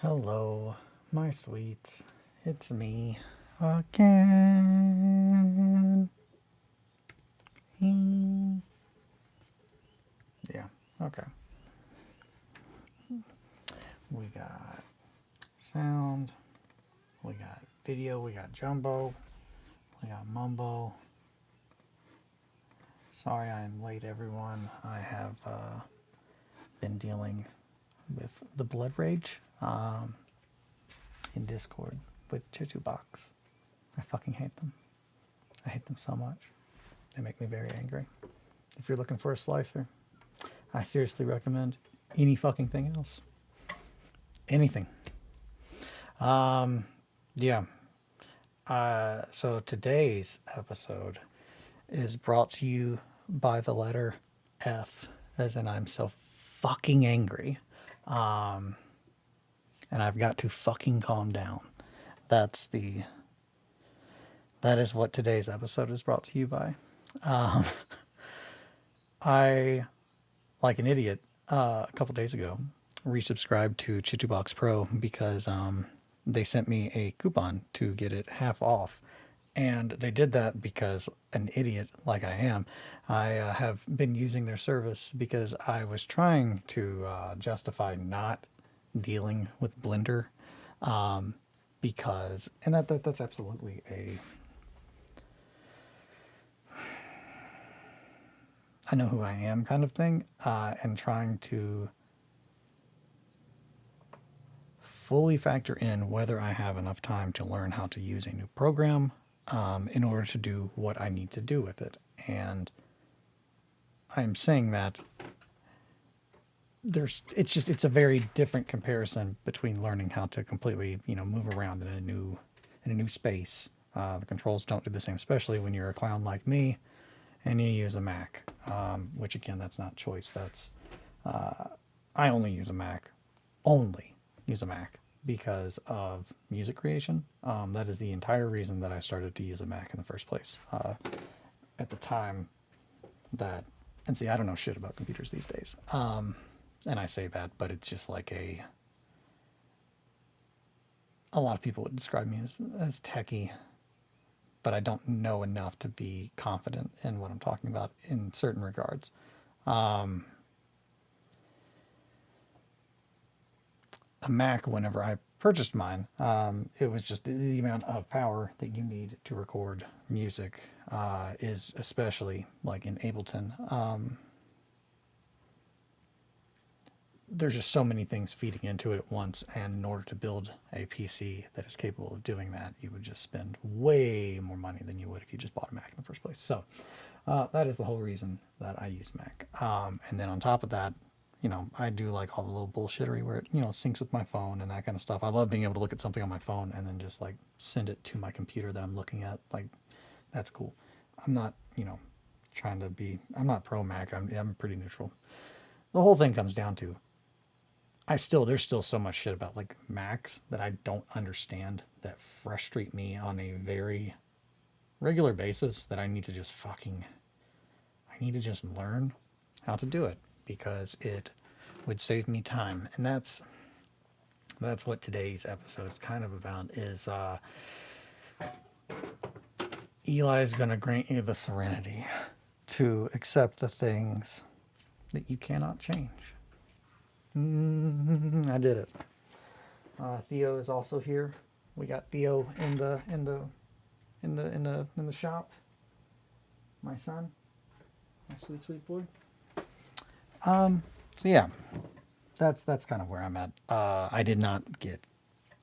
Hello, my sweets. It's me again. Yeah, okay. We got sound, we got video, we got jumbo, we got mumbo. Sorry I'm late, everyone. I have been dealing with the Bloodrage in Discord with Box. I fucking hate them. I hate them so much. They make me very angry. If you're looking for a slicer, I seriously recommend any fucking thing else. Anything. Yeah. So today's episode is brought to you by the letter F, as in I'm so fucking angry. And I've got to fucking calm down. That's the that is what today's episode is brought to you by. I, like an idiot, a couple days ago, resubscribed to Box Pro because they sent me a coupon to get it half off. And they did that because, an idiot like I am, I have been using their service because I was trying to justify not dealing with Blender, because, and that's absolutely a, I know who I am kind of thing, and trying to fully factor in whether I have enough time to learn how to use a new program in order to do what I need to do with it. And I'm saying that it's a very different comparison between learning how to completely, move around in a new space. The controls don't do the same, especially when you're a clown like me and you use a Mac, which again, that's not choice. That's I only use a Mac, only use a Mac because of music creation. That is the entire reason that I started to use a Mac in the first place. At the time that, and see, I don't know shit about computers these days. And I say that, but it's just like a lot of people would describe me as techie, but I don't know enough to be confident in what I'm talking about in certain regards. A Mac, whenever I purchased mine, it was just the amount of power that you need to record music is, especially like in Ableton. There's just so many things feeding into it at once, and in order to build a PC that is capable of doing that, you would just spend way more money than you would if you just bought a Mac in the first place. So that is the whole reason that I use Mac. And then on top of that, I do like all the little bullshittery where it, syncs with my phone and that kind of stuff. I love being able to look at something on my phone and then just like send it to my computer that I'm looking at. Like, that's cool. I'm not, I'm not pro Mac. I'm pretty neutral. The whole thing comes down to, there's still so much shit about like Macs that I don't understand that frustrate me on a very regular basis that I need to just learn how to do it because it would save me time. And that's what today's episode is kind of about, is Eli's going to grant you the serenity to accept the things that you cannot change. I did it. Theo is also here. We got Theo in the shop. My son, my sweet boy. So yeah, that's kind of where I'm at. I did not get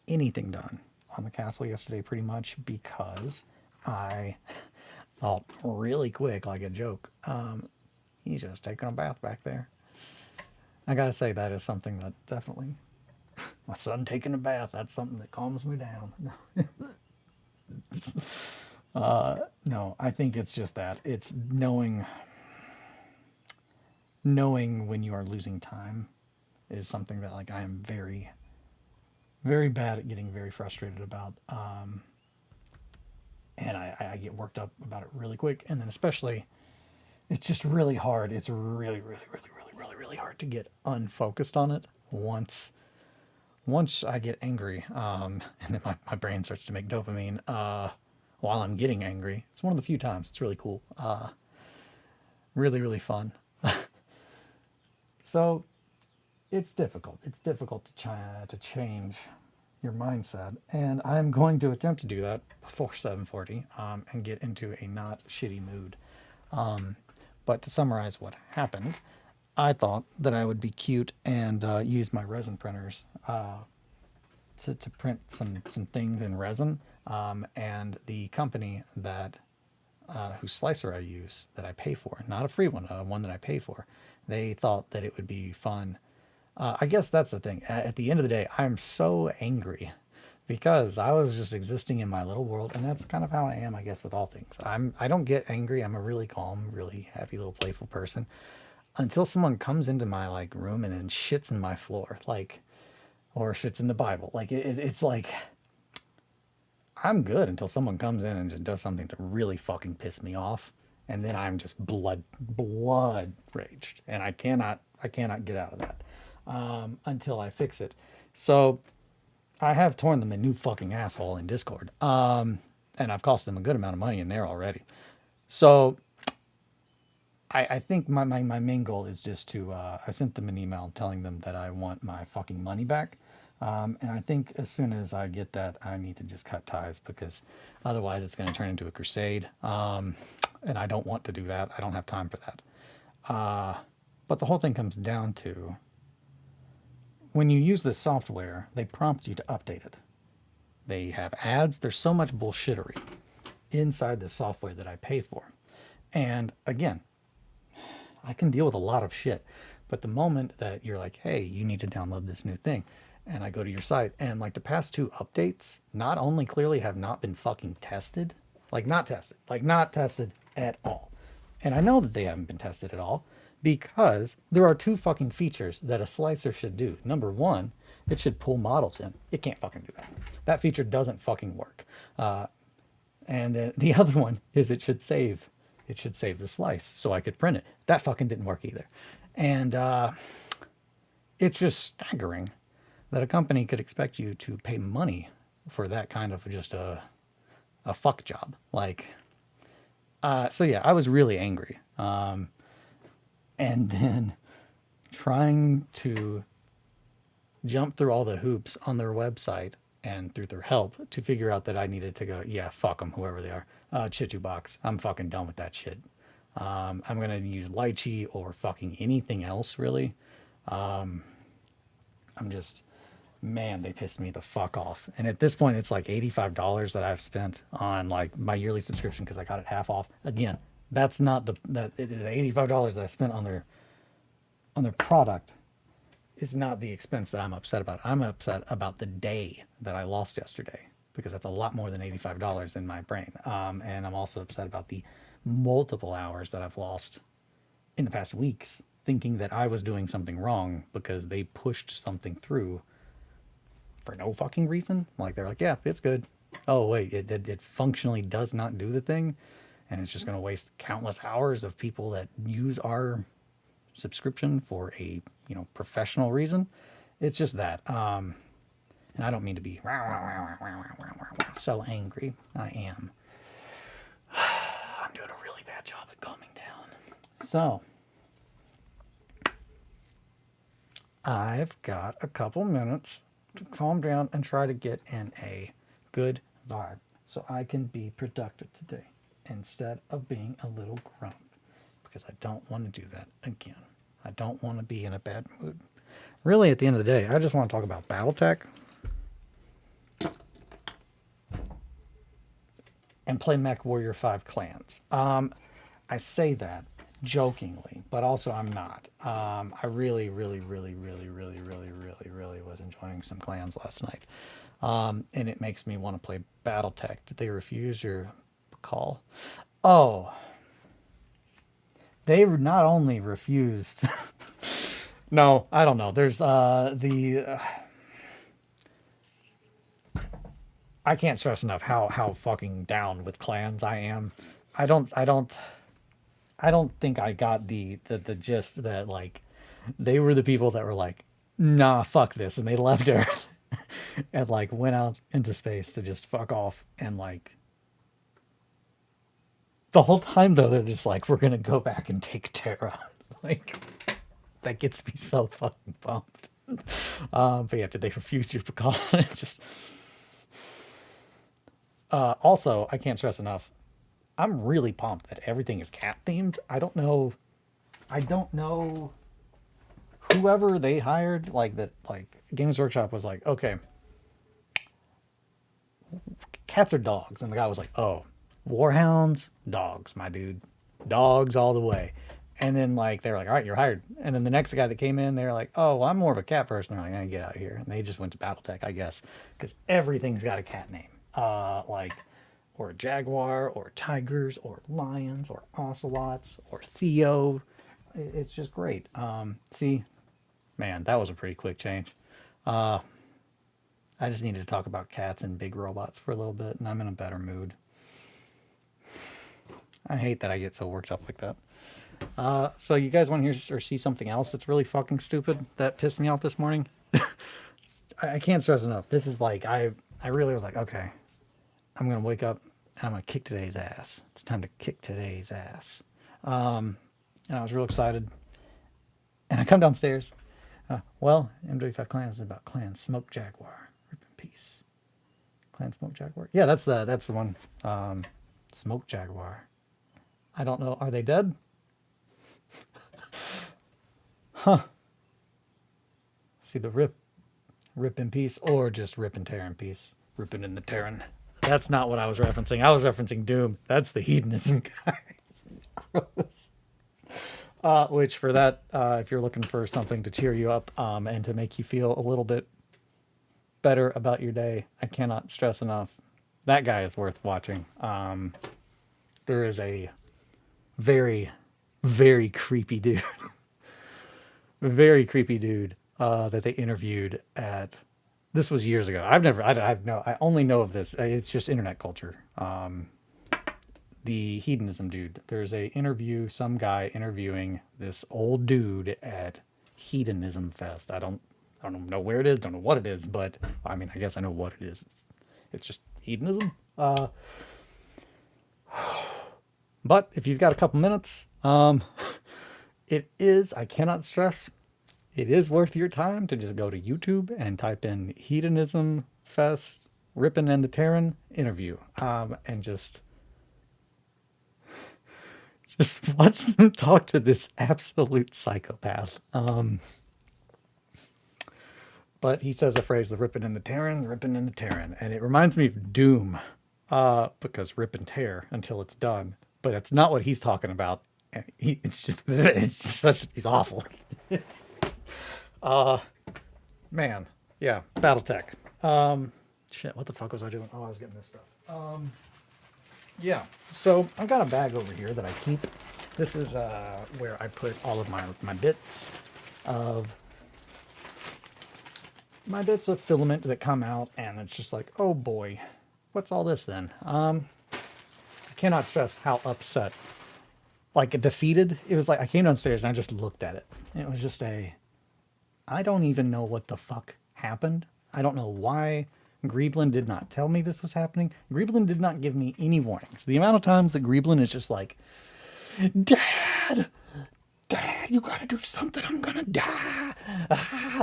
anything done on the castle yesterday, pretty much because I thought really quick, like a joke. He's just taking a bath back there. I gotta say, that is something that definitely, my son taking a bath, that's something that calms me down. No, I think it's just that. It's knowing when you are losing time is something that like I am very, very bad at getting very frustrated about. And I get worked up about it really quick. And then especially, it's just really hard. It's really hard to get unfocused on it once once I get angry, and then my brain starts to make dopamine while I'm getting angry. It's one of the few times. It's really cool. Really, really fun. So it's difficult. It's difficult to change your mindset, and I'm going to attempt to do that before 7:40 and get into a not shitty mood. But to summarize what happened, I thought that I would be cute and use my resin printers to print some things in resin. And the company that whose slicer I use that I pay for, not a free one, one that I pay for, they thought that it would be fun. I guess that's the thing. At the end of the day, I'm so angry because I was just existing in my little world, and that's kind of how I am, I guess, with all things. I don't get angry. I'm a really calm, really happy little playful person until someone comes into my like room and then shits in my floor, like, or shits in the Bible. Like it's like I'm good until someone comes in and just does something to really fucking piss me off, and then I'm just blood raged, and I cannot get out of that until I fix it. So I have torn them a new fucking asshole in Discord, and I've cost them a good amount of money in there already. So I think my main goal is just to I sent them an email telling them that I want my fucking money back. And I think as soon as I get that, I need to just cut ties, because otherwise it's going to turn into a crusade. And I don't want to do that. I don't have time for that. But the whole thing comes down to, when you use this software, they prompt you to update it. They have ads. There's so much bullshittery inside the software that I pay for. And again, I can deal with a lot of shit. But the moment that you're like, hey, you need to download this new thing, and I go to your site, and like the past 2 updates not only clearly have not been fucking tested, like not tested at all. And I know that they haven't been tested at all because there are 2 fucking features that a slicer should do. Number 1, it should pull models in. It can't fucking do that. That feature doesn't fucking work. And then the other one is it should save the slice so I could print it. That fucking didn't work either. And it's just staggering that a company could expect you to pay money for that kind of just a fuck job. Like, so yeah, I was really angry. And then trying to jump through all the hoops on their website and through their help to figure out that I needed to go, yeah, fuck them, whoever they are. Chitu box. I'm fucking done with that shit. I'm going to use lychee or fucking anything else, really. I'm just, man, they pissed me the fuck off. And at this point, it's like $85 that I've spent on like my yearly subscription because I got it half off. Again, that's not the $85 that I spent on their product is not the expense that I'm upset about. I'm upset about the day that I lost yesterday, because that's a lot more than $85 in my brain. And I'm also upset about the multiple hours that I've lost in the past weeks thinking that I was doing something wrong because they pushed something through for no fucking reason. Like, they're like, yeah, it's good. Oh, wait, it functionally does not do the thing. And it's just going to waste countless hours of people that use our subscription for a, professional reason. It's just that. And I don't mean to be so angry. I am. I'm doing a really bad job at calming down. So, I've got a couple minutes to calm down and try to get in a good vibe so I can be productive today instead of being a little grump, because I don't want to do that again. I don't want to be in a bad mood. Really, at the end of the day, I just want to talk about Battletech and play Mech Warrior 5 Clans. I say that jokingly, but also I'm not. I really was enjoying some clans last night. And it makes me want to play Battletech. Did they refuse your call? Oh. They not only refused... No, I don't know. There's I can't stress enough how fucking down with clans I am. I don't think I got the gist that, like, they were the people that were like, nah, fuck this, and they left Earth. and like went out into space to just fuck off. And like the whole time though, they're just like, we're gonna go back and take Terra. Like that gets me so fucking pumped. But yeah, did they refuse your precautions? Just also, I can't stress enough. I'm really pumped that everything is cat themed. I don't know. I don't know whoever they hired. Like that. Like Games Workshop was like, okay, cats are dogs, and the guy was like, oh, warhounds, dogs, my dude, dogs all the way. And then like they were like, all right, you're hired. And then the next guy that came in, they were like, oh, well, I'm more of a cat person. They're like, I get out of here. And they just went to BattleTech, I guess, because everything's got a cat name. Like, or jaguar, or tigers, or lions, or ocelots, or Theo. It's just great. See, man, that was a pretty quick change. I just needed to talk about cats and big robots for a little bit, and I'm in a better mood. I hate that I get so worked up like that. So you guys want to hear or see something else that's really fucking stupid that pissed me off this morning? I can't stress enough. This is like, I really was like, okay, I'm going to wake up and I'm going to kick today's ass. It's time to kick today's ass. And I was real excited. And I come downstairs. Well, MW5 Clans is about Clan Smoke Jaguar. Rip in peace. Clan Smoke Jaguar. Yeah, that's the one. Smoke Jaguar. I don't know. Are they dead? Huh. See the rip in peace, or just rip and tear in peace. Ripping in the tearing. That's not what I was referencing. I was referencing Doom. That's the hedonism guy. Gross. Which for that, if you're looking for something to cheer you up and to make you feel a little bit better about your day, I cannot stress enough. That guy is worth watching. There is a very, very creepy dude. Very creepy dude that they interviewed at. This was years ago. I only know of this. It's just internet culture. The hedonism dude. There's some guy interviewing this old dude at Hedonism Fest. I don't know where it is. Don't know what it is, but I mean, I guess I know what it is. It's just hedonism. But if you've got a couple minutes, it is, I cannot stress, it is worth your time to just go to YouTube and type in Hedonism Fest, Rippin' and the Terran interview, and just watch them talk to this absolute psychopath. But he says a phrase, the rippin' and the Terran, and it reminds me of Doom, because rip and tear until it's done, but it's not what he's talking about. It's just he's awful. It's, man, yeah, BattleTech. Shit, what the fuck was I doing? Oh, I was getting this stuff. Yeah, so I've got a bag over here that I keep. This is where I put all of my bits of filament that come out, and it's just like, oh boy, what's all this then? I cannot stress how upset, like defeated. It was like I came downstairs and I just looked at it. And it was just I don't even know what the fuck happened. I don't know why Greeblin did not tell me this was happening. Greeblin did not give me any warnings. The amount of times that Greeblin is just like, Dad, you gotta do something. I'm gonna die.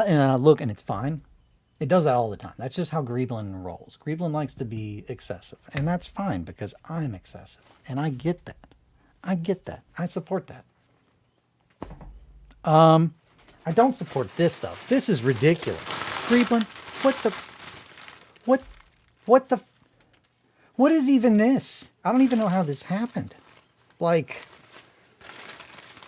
And I look and it's fine. It does that all the time. That's just how Greeblin rolls. Greeblin likes to be excessive. And that's fine because I'm excessive. And I get that. I support that. I don't support this though. This is ridiculous. Greeblin, what is even this? I don't even know how this happened. Like,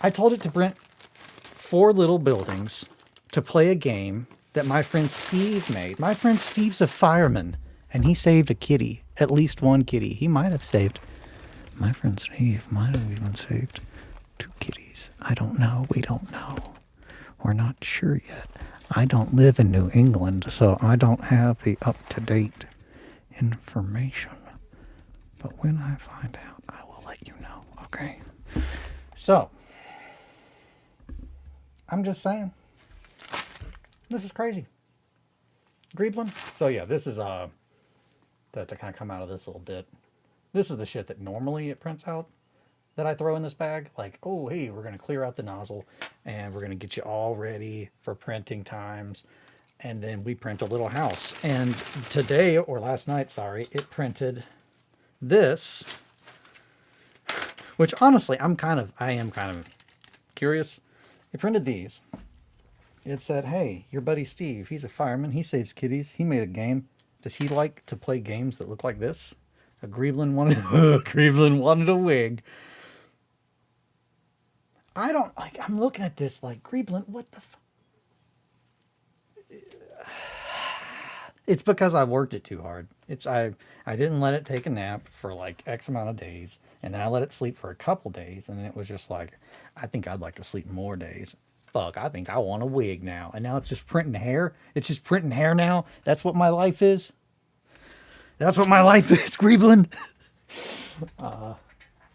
I told it to print 4 little buildings to play a game that my friend Steve made. My friend Steve's a fireman, and he saved a kitty, at least one kitty. He might have saved, my friend Steve might have even saved 2 kitties. I don't know. We don't know. We're not sure yet. I don't live in New England, so I don't have the up-to-date information. But when I find out, I will let you know, okay? So, I'm just saying, this is crazy. Greeblin. So yeah, this is to kind of come out of this a little bit. This is the shit that normally it prints out that I throw in this bag. Like, oh, hey, we're going to clear out the nozzle and we're going to get you all ready for printing times. And then we print a little house. And today, or last night, sorry, it printed this, which honestly, I am kind of curious. It printed these. It said, hey, your buddy Steve, he's a fireman. He saves kitties. He made a game. Does he like to play games that look like this? A Greeblin wanted, Greeblin wanted a wig. I don't, like, I'm looking at this like, Greeblin, what the It's because I worked it too hard. I didn't let it take a nap for like X amount of days, and then I let it sleep for a couple days, and then it was just like, I think I'd like to sleep more days. Fuck, I think I want a wig now. And now it's just printing hair. It's just printing hair now. That's what my life is. That's what my life is, Greeblin.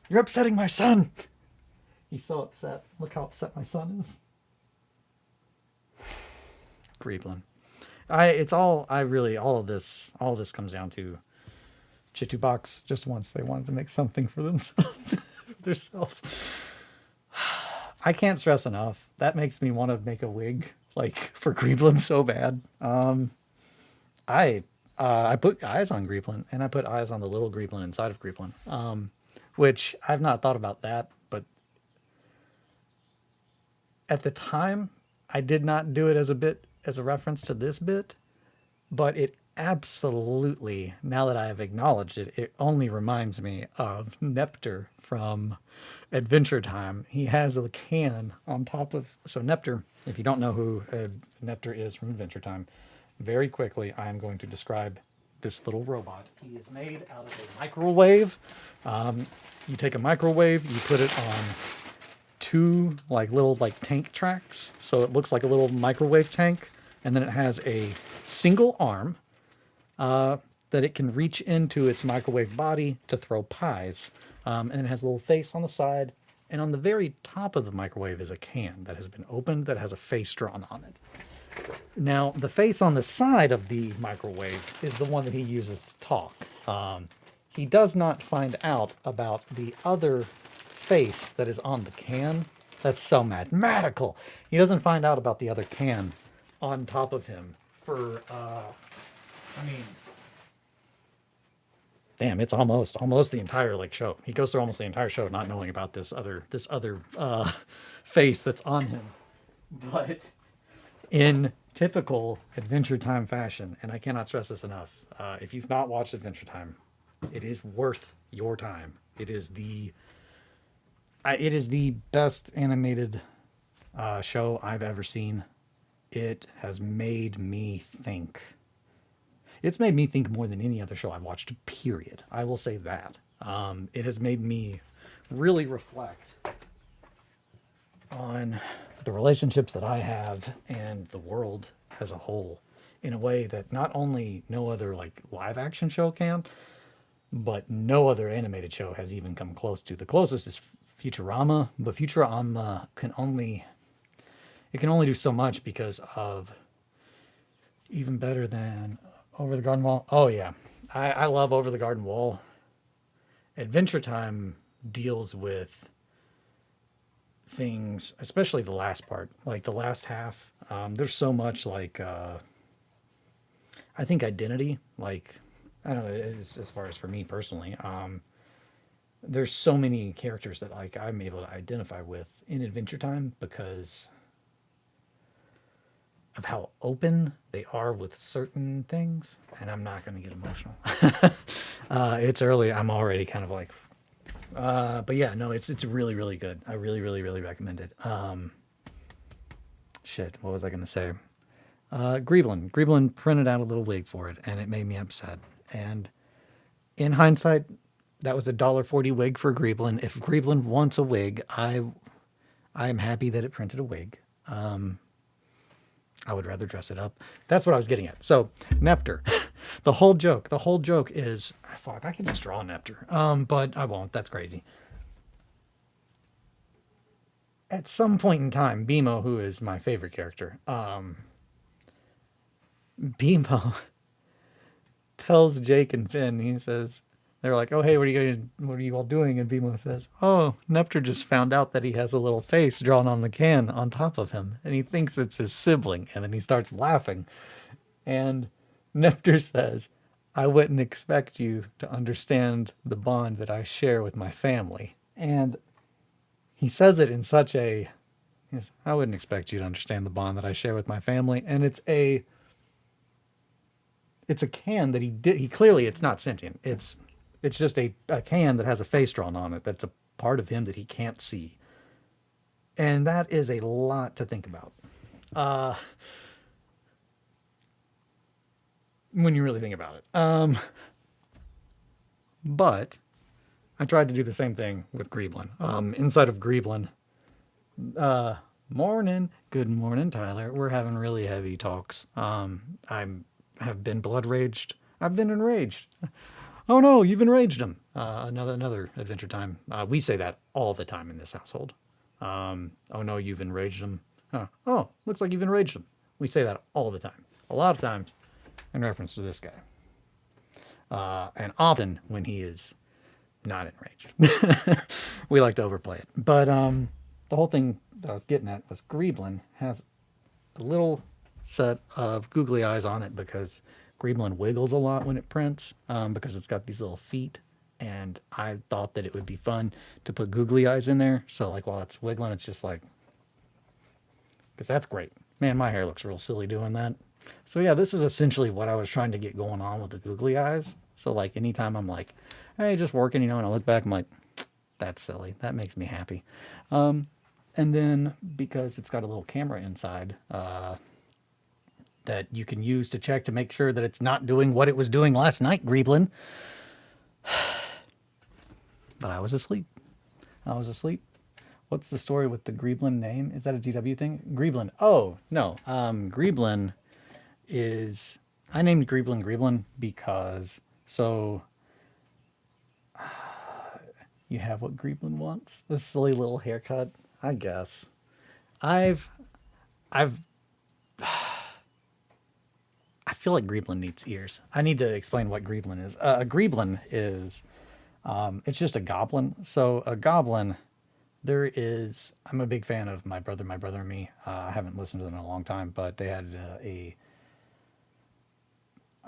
You're upsetting my son. He's so upset. Look how upset my son is. Greeblin. All of this comes down to Chitubox. Just once they wanted to make something for themselves. Themselves. I can't stress enough. That makes me want to make a wig like for Greeblin so bad. I put eyes on Greeblin, and I put eyes on the little Greeblin inside of Greeblin, which I've not thought about that, but at the time I did not do it as a reference to this bit, but it absolutely, now that I have acknowledged it, it only reminds me of Nepter from Adventure Time. He has a can on top of, so Nepter, if you don't know who Nepter is from Adventure Time, very quickly, I'm going to describe this little robot. He is made out of a microwave. You take a microwave, you put it on two little tank tracks, so it looks like a little microwave tank, and then it has a single arm that it can reach into its microwave body to throw pies, and it has a little face on the side, and on the very top of the microwave is a can that has been opened that has a face drawn on it. Now, the face on the side of the microwave is the one that he uses to talk. He does not find out about the other face that is on the can. That's so mathematical. He doesn't find out about the other can on top of him for, damn, it's almost the entire show. He goes through almost the entire show not knowing about this other face that's on him. But in typical Adventure Time fashion, and I cannot stress this enough, if you've not watched Adventure Time, it is worth your time. It is the best animated show I've ever seen. It has made me think. It's made me think more than any other show I've watched, period. I will say that. It has made me really reflect on the relationships that I have and the world as a whole in a way that not only no other live action show can, but no other animated show has even come close to. The closest is Futurama, but Futurama can only do so much because of, even better than Over the Garden Wall. Oh yeah, I love Over the Garden Wall. Adventure Time deals with things, especially the last part, the last half. There's so much I think identity, I don't know, as far as for me personally, there's so many characters that I'm able to identify with in Adventure Time because of how open they are with certain things. And I'm not going to get emotional. It's early. I'm already kind of but yeah, no, it's really, really good. I really, really, really recommend it. Shit, what was I going to say? Greeblin printed out a little wig for it, and it made me upset. And in hindsight, that was $1.40 wig for Greeblin. If Greeblin wants a wig, I am happy that it printed a wig. I would rather dress it up. That's what I was getting at. So, Nepter. The whole joke is, fuck, I can just draw Nepter. But I won't. That's crazy. At some point in time, Bimo, who is my favorite character, Bimo tells Jake and Finn, he says, they're like, "Oh, hey, what are you all doing?" And Bimo says, "Oh, Neptune just found out that he has a little face drawn on the can on top of him, and he thinks it's his sibling." And then he starts laughing. And Neptune says, "I wouldn't expect you to understand the bond that I share with my family." And he says it in such a, yes, "I wouldn't expect you to understand the bond that I share with my family." And it's a can that he clearly, it's not sentient. It's just a can that has a face drawn on it. That's a part of him that he can't see. And that is a lot to think about. When you really think about it. But I tried to do the same thing with Greeblin. Inside of Greeblin, morning. Good morning, Tyler. We're having really heavy talks. I have been blood raged. I've been enraged. Oh no, you've enraged him. Another Adventure Time. We say that all the time in this household. Oh no, you've enraged him. Huh. Oh, looks like you've enraged him. We say that all the time. A lot of times in reference to this guy. And often when he is not enraged. We like to overplay it. But the whole thing that I was getting at was Greeblin has a little set of googly eyes on it because Greeblin wiggles a lot when it prints because it's got these little feet. And I thought that it would be fun to put googly eyes in there. So like while it's wiggling, it's just like, because that's great. Man, my hair looks real silly doing that. So yeah, this is essentially what I was trying to get going on with the googly eyes. So like anytime I'm like, hey, just working, and I look back, I'm like, that's silly. That makes me happy. And then because it's got a little camera inside that you can use to check to make sure that it's not doing what it was doing last night, Greeblin. But I was asleep. What's the story with the Greeblin name? Is that a GW thing? Greeblin. Oh, no. Greeblin is... I named Greeblin because... So... you have what Greeblin wants? This silly little haircut? I guess. I feel like Greeblin needs ears. I need to explain what Greeblin is. A Greeblin is... it's just a goblin. So a goblin... I'm a big fan of My Brother and Me. I haven't listened to them in a long time, but they had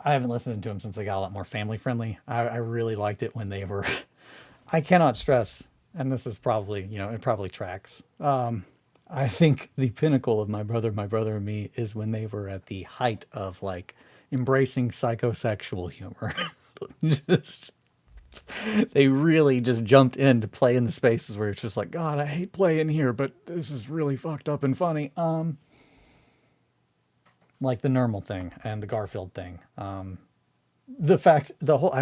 I haven't listened to them since they got a lot more family friendly. I really liked it when they were, I cannot stress, and this is probably, it probably tracks. I think the pinnacle of My Brother and Me is when they were at the height of like embracing psychosexual humor. Just, they really just jumped in to play in the spaces where it's just like, God, I hate playing here, but this is really fucked up and funny. Like the Normal thing and the Garfield thing. And I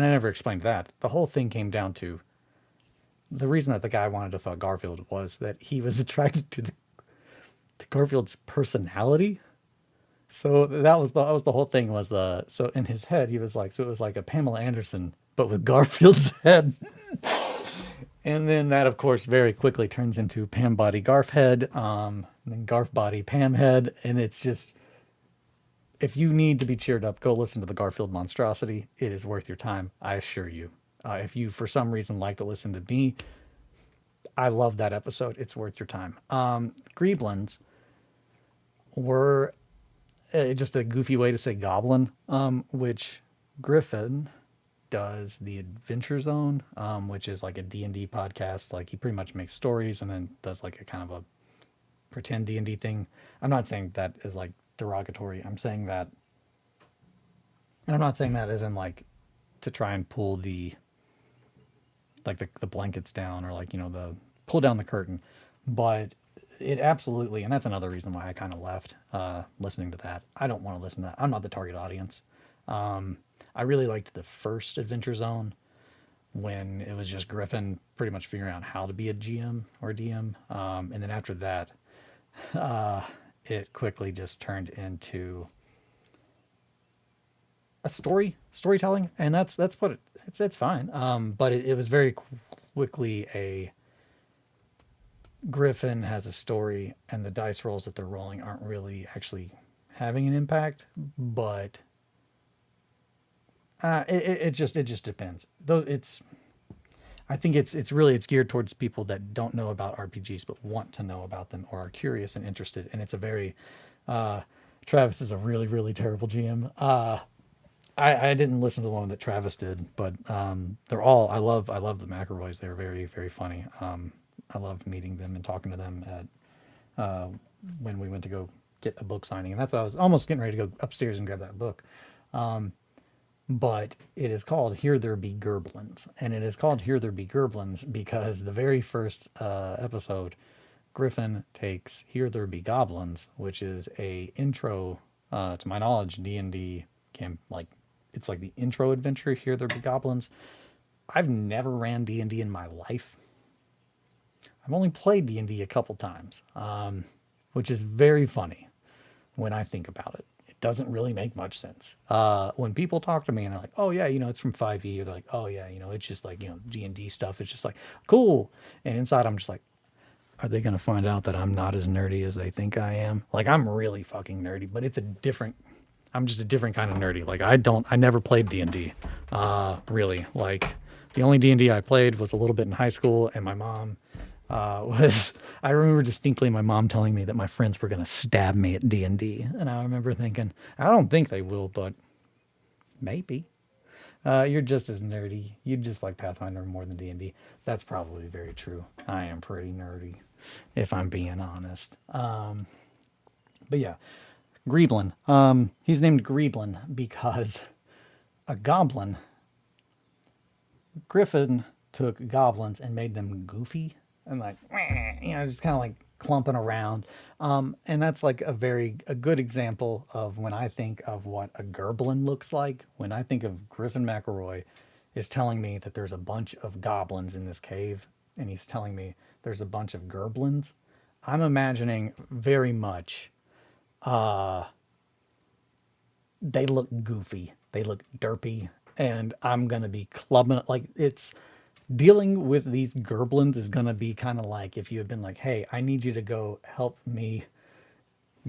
never explained that. The whole thing came down to the reason that the guy wanted to fuck Garfield was that he was attracted to the Garfield's personality. So that was the whole thing so in his head, he was like, so it was like a Pamela Anderson, but with Garfield's head. And then that, of course, very quickly turns into Pam body Garf head, and then Garf body Pam head. And it's just, if you need to be cheered up, go listen to the Garfield monstrosity. It is worth your time, I assure you. If you, for some reason, like to listen to me, I love that episode. It's worth your time. Greeblins were just a goofy way to say goblin, which Griffin does the Adventure Zone, which is like a D&D podcast. Like he pretty much makes stories and then does like a kind of a pretend D&D thing. I'm not saying that is like derogatory. I'm saying that, and I'm not saying that as in like to try and pull the blankets down or like, the pull down the curtain, but it absolutely, and that's another reason why I kind of left listening to that. I don't want to listen to that. I'm not the target audience. I really liked the first Adventure Zone when it was just Griffin pretty much figuring out how to be a GM or DM. And then after that, it quickly just turned into a storytelling. And that's what it's fine. But it was very quickly Griffin has a story and the dice rolls that they're rolling aren't really actually having an impact, but it just depends. I think it's geared towards people that don't know about RPGs but want to know about them or are curious and interested. And it's a very Travis is a really really terrible GM. I didn't listen to the one that Travis did, but they're all I love the McElroys. They're very very funny. I loved meeting them and talking to them at when we went to go get a book signing, and that's why I was almost getting ready to go upstairs and grab that book. But it is called Here There Be Gerblins, and it is called Here There Be Gerblins because the very first episode, Griffin takes Here There Be Goblins, which is a intro to my knowledge D&D camp, like it's like the intro adventure. Here There Be Goblins. I've never ran D&D in my life. I've only played D&D a couple times, which is very funny when I think about it. It doesn't really make much sense. When people talk to me and they're like, oh yeah, it's from 5e, or they're like, oh yeah, it's just like, D&D stuff. It's just like, cool. And inside I'm just like, are they going to find out that I'm not as nerdy as they think I am? Like, I'm really fucking nerdy, but I'm just a different kind of nerdy. Like, I never played D&D, really. Like, the only D&D I played was a little bit in high school, and my mom I remember distinctly my mom telling me that my friends were going to stab me at D&D. And I remember thinking, I don't think they will, but maybe. You're just as nerdy. You just like Pathfinder more than D&D. That's probably very true. I am pretty nerdy, if I'm being honest. But yeah, Greeblin. He's named Greeblin because a goblin, Griffin took goblins and made them goofy and like, just kind of like clumping around. And that's like a good example of when I think of what a gerblin looks like. When I think of Griffin McElroy is telling me that there's a bunch of goblins in this cave, and he's telling me there's a bunch of gerblins, I'm imagining very much, they look goofy, they look derpy, and I'm going to be clubbing, like it's, dealing with these gerblins is going to be kind of like if you had been like, hey, I need you to go help me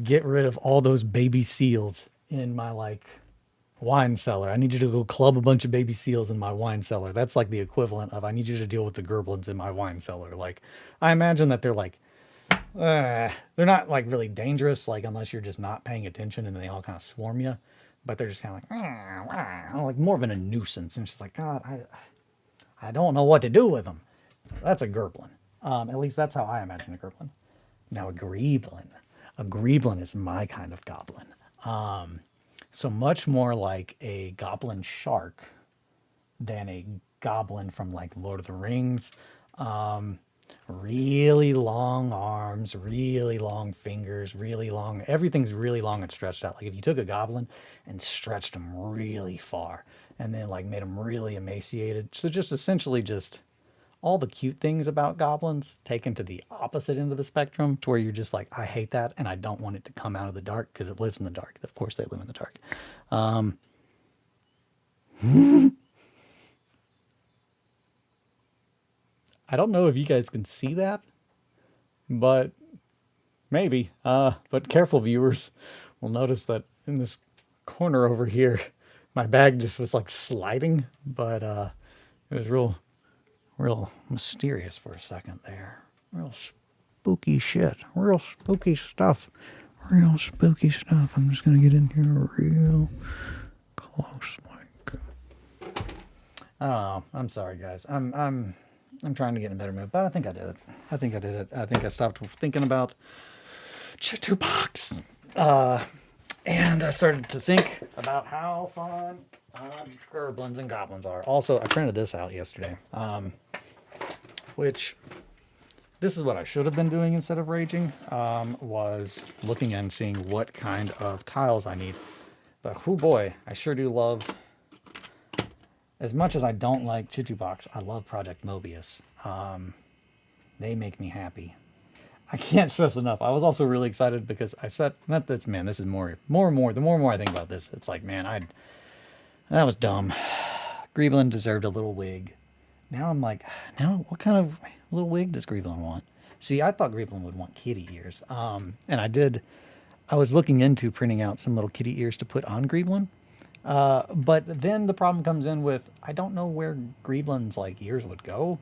get rid of all those baby seals in my like wine cellar. I need you to go club a bunch of baby seals in my wine cellar. That's like the equivalent of I need you to deal with the gerblins in my wine cellar. Like, I imagine that they're like, they're not like really dangerous, like unless you're just not paying attention and they all kind of swarm you, but they're just kind of like more of a nuisance. And it's just like, God, I don't know what to do with them. That's a gerblin. At least that's how I imagine a gerblin. Now a greeblin is my kind of goblin. So much more like a goblin shark than a goblin from like Lord of the Rings. Really long arms, really long fingers, really long, everything's really long and stretched out. Like if you took a goblin and stretched them really far and then like made them really emaciated. So just essentially just all the cute things about goblins taken to the opposite end of the spectrum to where you're just like, I hate that. And I don't want it to come out of the dark because it lives in the dark. Of course they live in the dark. I don't know if you guys can see that, but maybe. But careful viewers will notice that in this corner over here, my bag just was like sliding, but it was real mysterious for a second there. Real spooky shit. Real spooky stuff. Real spooky stuff. I'm just gonna get in here real close, like. Oh, I'm sorry, guys. I'm trying to get in a better mood, but I think I did it. I think I stopped thinking about Chitubox. And I started to think about how fun gerblins and goblins are. Also, I printed this out yesterday, which this is what I should have been doing instead of raging, was looking and seeing what kind of tiles I need. But oh boy, I sure do love, as much as I don't like Chitubox, I love Project Mobius. They make me happy. I can't stress enough. I was also really excited because I said, this is more and more. The more and more I think about this, it's like, man, that was dumb. Greeblin deserved a little wig. Now I'm like, what kind of little wig does Greeblin want? See, I thought Greeblin would want kitty ears. And I did I was looking into printing out some little kitty ears to put on Greeblin. But then the problem comes in with, I don't know where Greeblin's like ears would go.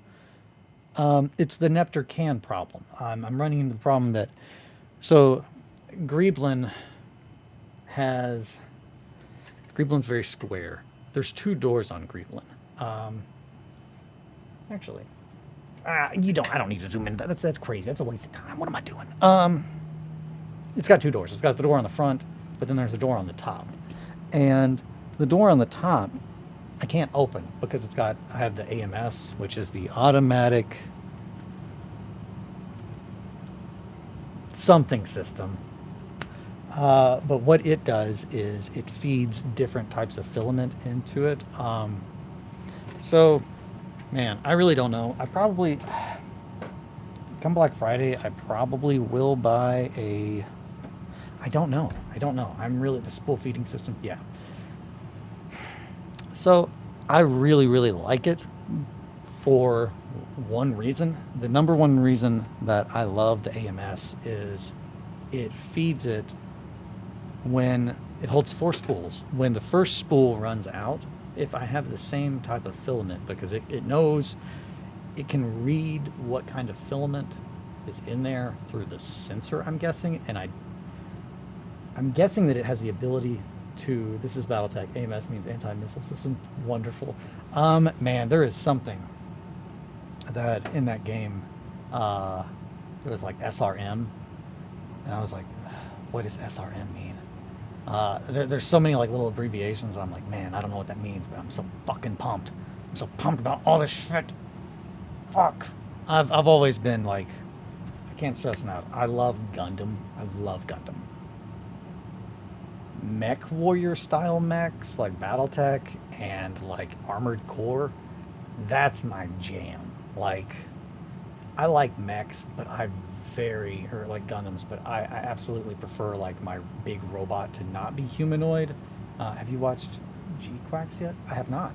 It's the Nepter can problem. I'm running into the problem that, so Greeblin Greeblin's very square. There's 2 doors on Greeblin. Actually, I don't need to zoom in. That's crazy. That's a waste of time. What am I doing? It's got 2 doors. It's got the door on the front, but then there's a door on the top. And the door on the top, I can't open because I have the AMS, which is the automatic something system. But what it does is it feeds different types of filament into it. So, man, I really don't know. Come Black Friday, I probably will buy I don't know. The spool feeding system, yeah. So, I really, really like it for one reason. The number one reason that I love the AMS is it feeds it when it holds 4 spools. When the first spool runs out, if I have the same type of filament, because it knows, it can read what kind of filament is in there through the sensor, I'm guessing, and I'm guessing that it has the ability to, this is Battletech, AMS means anti-missile system, wonderful. Man, there is something that in that game, it was like SRM, and I was like, what does SRM mean? There's so many like little abbreviations. I'm like, man, I don't know what that means, but I'm so fucking pumped. I'm so pumped about all this shit. Fuck. I've always been like, I can't stress enough. I love Gundam. Mech warrior style mechs like Battletech and like Armored Core. That's my jam. Like, I like mechs, but like Gundams, but I absolutely prefer like my big robot to not be humanoid. Have you watched G-Quacks yet? I have not.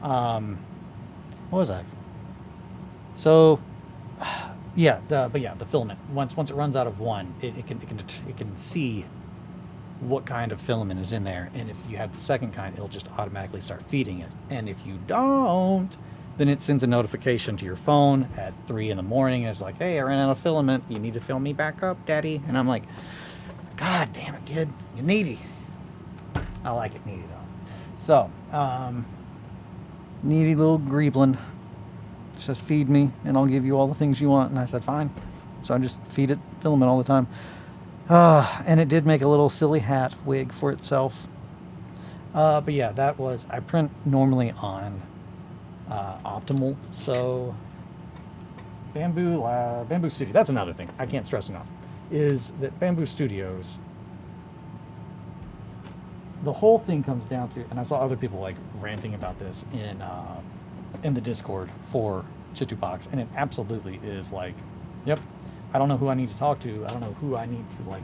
What was that? So, yeah, the filament. Once it runs out of one, it can see what kind of filament is in there, and if you have the second kind, it'll just automatically start feeding it. And if you don't, then it sends a notification to your phone at 3 in the morning. And it's like, hey, I ran out of filament. You need to fill me back up, Daddy. And I'm like, God damn it, kid. You're needy. I like it needy, though. So, needy little Greeblin. Just feed me, and I'll give you all the things you want. And I said, fine. So I just feed it filament all the time. And it did make a little silly hat wig for itself. But yeah, I print normally on Optimal. So Bamboo Studio, that's another thing I can't stress enough, is that Bamboo Studios, the whole thing comes down to, and I saw other people like ranting about this in the Discord for Chitubox, and it absolutely is like, yep, I don't know who I need to talk to. I don't know who I need to like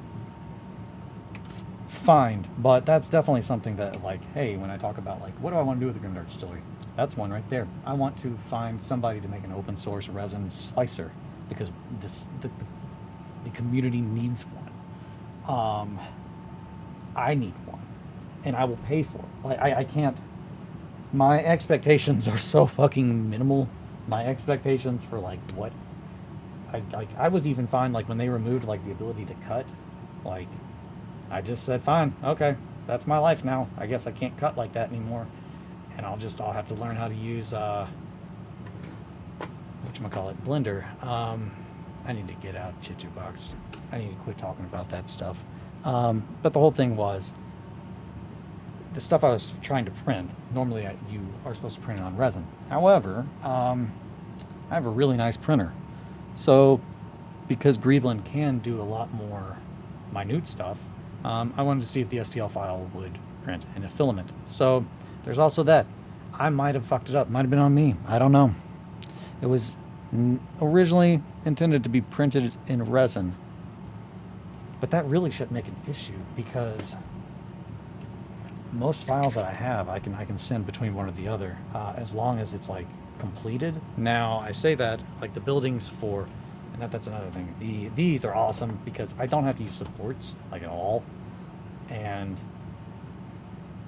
find, but that's definitely something that like, hey, when I talk about like, what do I want to do with the Grimdark Distillery? That's one right there. I want to find somebody to make an open source resin slicer because the community needs one. I need one, and I will pay for it. Like I can't. My expectations are so fucking minimal. My expectations for like what I was even fine like when they removed like the ability to cut. Like I just said, fine, okay, that's my life now. I guess I can't cut like that anymore. And I'll have to learn how to use Blender. I need to get out of Chitubox. I need to quit talking about that stuff. But the whole thing was the stuff I was trying to print. Normally, you are supposed to print it on resin. However, I have a really nice printer. So, because Greeblin can do a lot more minute stuff, I wanted to see if the STL file would print in a filament. So. There's also that. I might have fucked it up. Might have been on me. I don't know. It was originally intended to be printed in resin. But that really shouldn't make an issue because most files that I have, I can send between one or the other as long as it's like completed. Now, I say that like the buildings for And that's another thing. These are awesome because I don't have to use supports like at all, and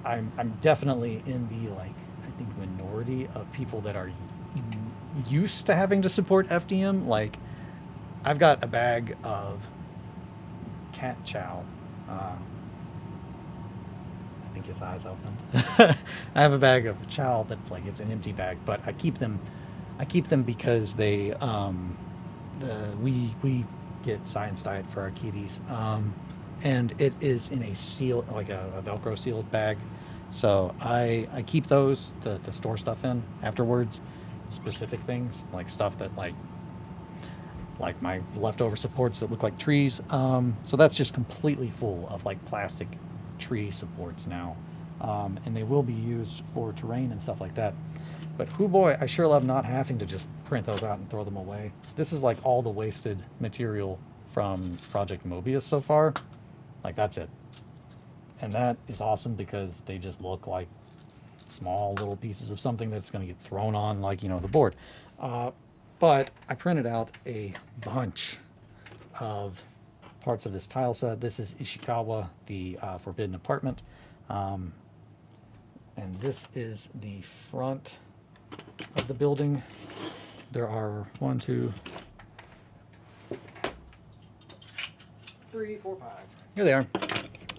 I'm definitely in the like I think minority of people that are used to having to support FDM. Like I've got a bag of cat chow. I think his eyes opened. I have a bag of chow that's like it's an empty bag, but I keep them. I keep them because they we get science diet for our kitties, and it is in a seal like a Velcro sealed bag. So I keep those to store stuff in afterwards, specific things like stuff that like my leftover supports that look like trees. So that's just completely full of like plastic tree supports now, and they will be used for terrain and stuff like that. But hoo boy, I sure love not having to just print those out and throw them away. This is like all the wasted material from Project Mobius so far. Like that's it. And that is awesome because they just look like small little pieces of something that's going to get thrown on like, the board. But I printed out a bunch of parts of this tile set. This is Ishikawa, the Forbidden Apartment. And this is the front of the building. There are 1, 2, 3, 4, 5. Here they are.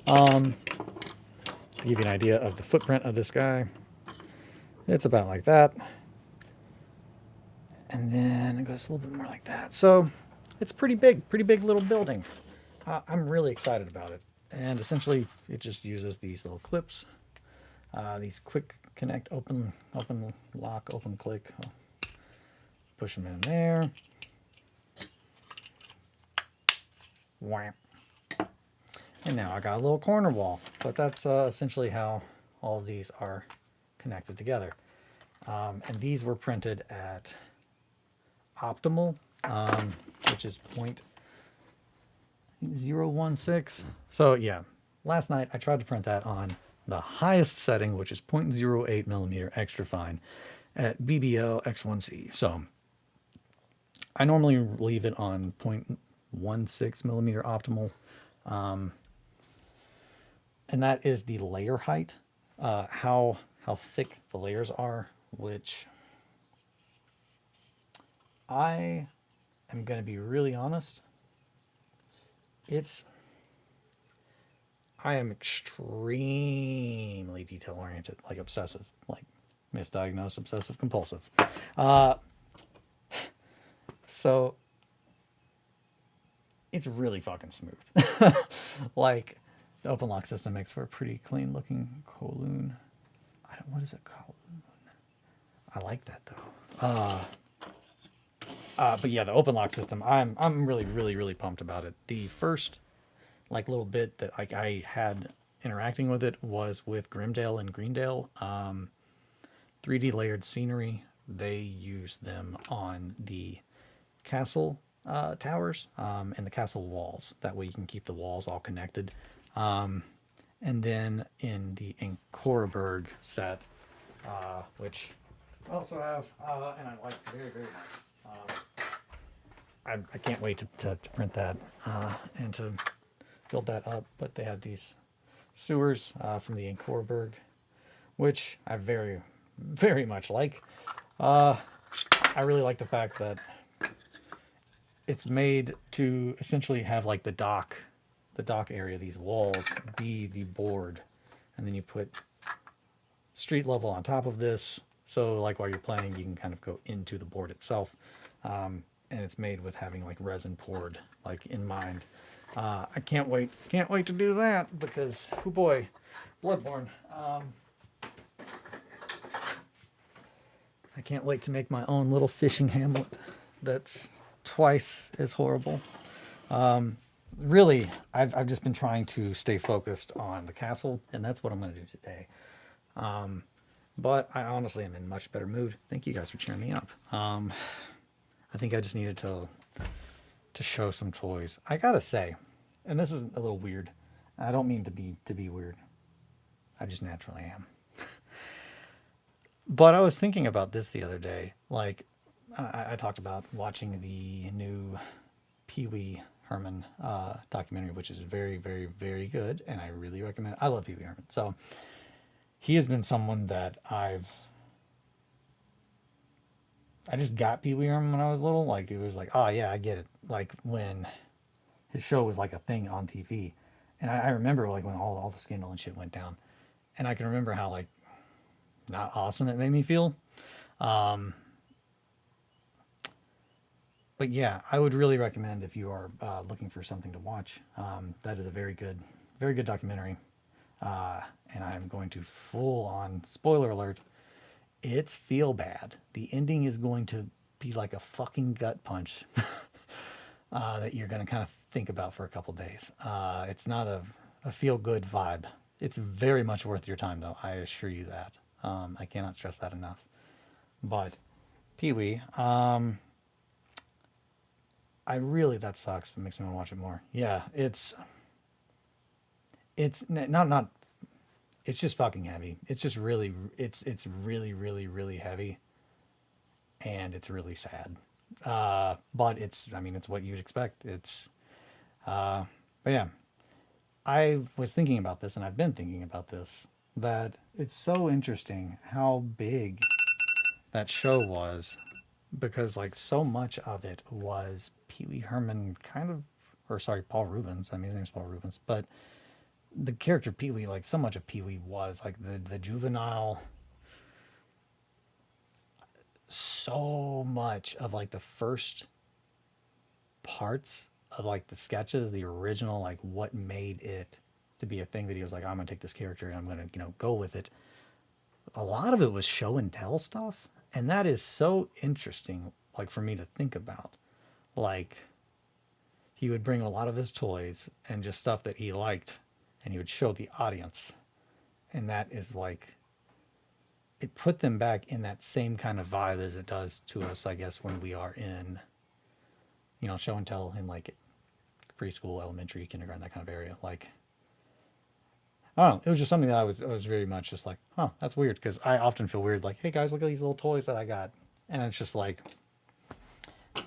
To give you an idea of the footprint of this guy, it's about like that. And then it goes a little bit more like that. So it's pretty big little building. I'm really excited about it. And essentially it just uses these little clips, these quick connect, open, lock, open, click. Push them in there. Wham. And now I got a little corner wall, but that's essentially how all of these are connected together. And these were printed at optimal, which is 0.016. So yeah, last night I tried to print that on the highest setting, which is 0.08 millimeter extra fine at BBO X1C. So I normally leave it on 0.16 millimeter optimal. And that is the layer height, how thick the layers are, which I am going to be really honest. I am extremely detail oriented, like obsessive, like misdiagnosed obsessive compulsive. So it's really fucking smooth. Like the open lock system makes for a pretty clean looking Kowloon. What is it, Kowloon? I like that though. But yeah, the open lock system, I'm really pumped about it. The first like little bit that I had interacting with it was with Grimdale and Greendale. 3D layered scenery. They use them on the castle towers and the castle walls. That way you can keep the walls all connected. And then in the Ankoraberg set, which I also have, and I like very much. I can't wait to print that and to build that up. But they have these sewers from the Ankoraberg, which I very much like. I really like the fact that it's made to essentially have like the dock area, these walls be the board, and then you put street level on top of this. So like while you're playing, you can kind of go into the board itself. And it's made with having like resin poured like in mind. I can't wait to do that because, oh boy, Bloodborne. I can't wait to make my own little fishing hamlet that's twice as horrible. Really, I've just been trying to stay focused on the castle, and that's what I'm going to do today. But I honestly am in much better mood. Thank you guys for cheering me up. I think I just needed to show some toys. I gotta say, and this is a little weird. I don't mean to be weird. I just naturally am. But I was thinking about this the other day. Like, I talked about watching the new Pee Wee Herman documentary, which is very, very, very good, and I really recommend it. I love Pee Wee Herman. So he has been someone that I just got Pee Wee Herman when I was little. Like, it was like, oh yeah, I get it. Like when his show was like a thing on TV. And I remember like when all the scandal and shit went down. And I can remember how like not awesome it made me feel. But yeah, I would really recommend if you are looking for something to watch. That is a very good documentary. And I'm going to full on spoiler alert. It's feel bad. The ending is going to be like a fucking gut punch that you're going to kind of think about for a couple days. It's not a feel good vibe. It's very much worth your time though. I assure you that. I cannot stress that enough. But Pee Wee, that sucks. It makes me want to watch it more. Yeah, it's not, it's just fucking heavy. It's just really, it's really, really, really heavy. And it's really sad. But it's what you'd expect. But yeah, I was thinking about this and I've been thinking about this, that it's so interesting how big that show was, because like so much of it was Pee Wee Herman Paul Rubens. I mean, his name's Paul Rubens, but the character Pee Wee, like so much of Pee Wee was like the juvenile, so much of like the first parts of like the sketches, the original, like what made it to be a thing that he was like, I'm gonna take this character and I'm gonna, go with it. A lot of it was show and tell stuff. And that is so interesting, like for me to think about. Like he would bring a lot of his toys and just stuff that he liked and he would show the audience. And that is like, it put them back in that same kind of vibe as it does to us, I guess, when we are in, show and tell in like preschool, elementary, kindergarten, that kind of area. Like, I don't know, it was just something that I was very much just like, huh, that's weird. Because I often feel weird, like, hey guys, look at these little toys that I got. And it's just like,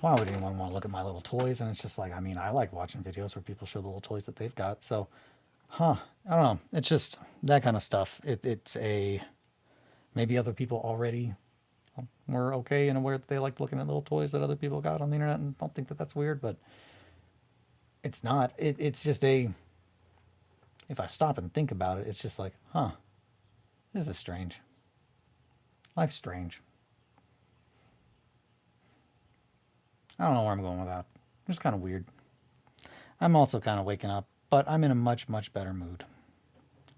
why would anyone want to look at my little toys? And it's just like, I like watching videos where people show the little toys that they've got. So, I don't know. It's just that kind of stuff. Maybe other people already were okay and aware that they like looking at little toys that other people got on the internet and don't think that that's weird, but it's not. It's just if I stop and think about it, it's just like, this is strange. Life's strange. I don't know where I'm going with that. It's kind of weird. I'm also kind of waking up, but I'm in a much, much better mood.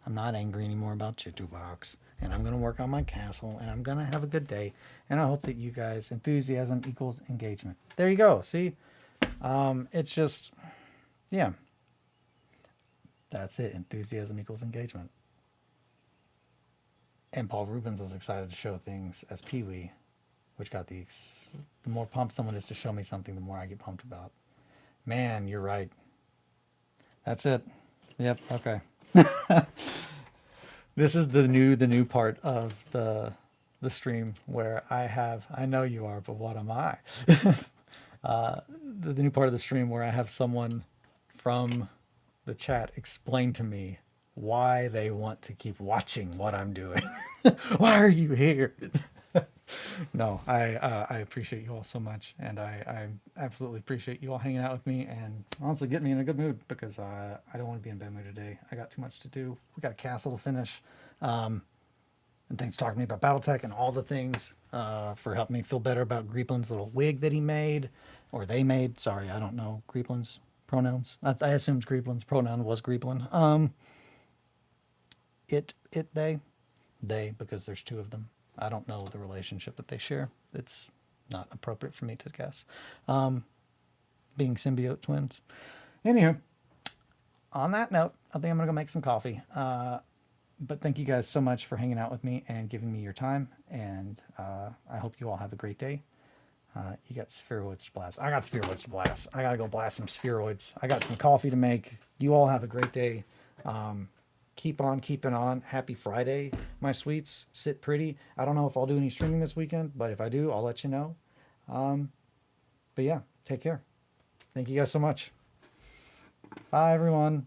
I'm not angry anymore about Chitubox, and I'm going to work on my castle, and I'm going to have a good day, and I hope that you guys, enthusiasm equals engagement. There you go. See? It's just, yeah. That's it. Enthusiasm equals engagement. And Paul Rubens was excited to show things as Pee Wee, which got the more pumped someone is to show me something, the more I get pumped about. Man, you're right. That's it. Yep. Okay. This is the new part of the stream where I know you are, but what am I? The new part of the stream where I have someone from the chat explain to me why they want to keep watching what I'm doing. Why are you here? No, I appreciate you all so much, and I absolutely appreciate you all hanging out with me and honestly getting me in a good mood, because I don't want to be in a bad mood today. I got too much to do. We got a castle to finish, and thanks for talking to me about BattleTech and all the things, for helping me feel better about Greeplin's little wig that he made, or they made. Sorry, I don't know Greeplin's pronouns. I assumed Greeplin's pronoun was Greeplin. They, because there's two of them. I don't know the relationship that they share. It's not appropriate for me to guess. Being symbiote twins. Anywho, on that note, I think I'm going to go make some coffee. But thank you guys so much for hanging out with me and giving me your time. And I hope you all have a great day. You got spheroids to blast. I got spheroids to blast. I got to go blast some spheroids. I got some coffee to make. You all have a great day. Keep on keeping on. Happy Friday, my sweets. Sit pretty. I don't know if I'll do any streaming this weekend, but if I do, I'll let you know. But yeah, take care. Thank you guys so much. Bye, everyone.